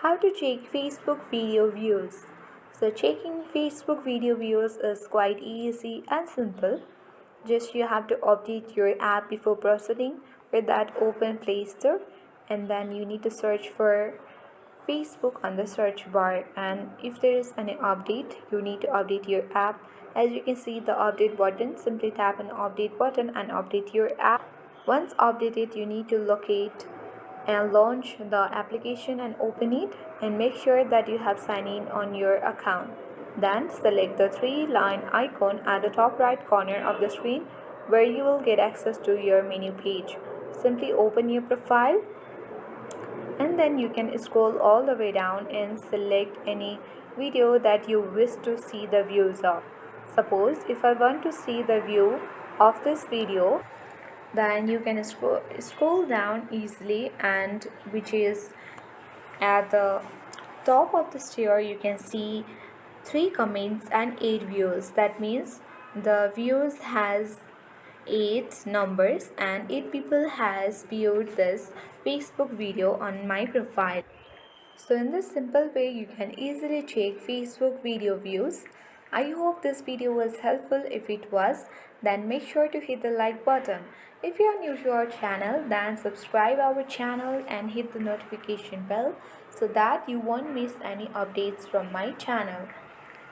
How to check Facebook video views. So checking Facebook video views is quite easy and simple. Just you have to update your app before proceeding with that open Play Store, and then you need to search for Facebook on the search bar, and if there is any update you need to update your app. As you can see the update button, simply tap on update button and update your app. Once updated you need to locate and launch the application and open it, and make sure that you have signed in on your account. Then select the three-line icon at the top right corner of the screen where you will get access to your menu page. Simply open your profile, and then you can scroll all the way down and select any video that you wish to see the views of. Suppose if I want to see the view of this video, then you can scroll down easily, and which is at the top of the stair you can see 3 comments and 8 views. That means the views has 8 numbers and 8 people has viewed this Facebook video on my profile. So in this simple way you can easily check Facebook video views. I hope this video was helpful. If it was, then make sure to hit the like button. If you are new to our channel, then subscribe our channel and hit the notification bell so that you won't miss any updates from my channel.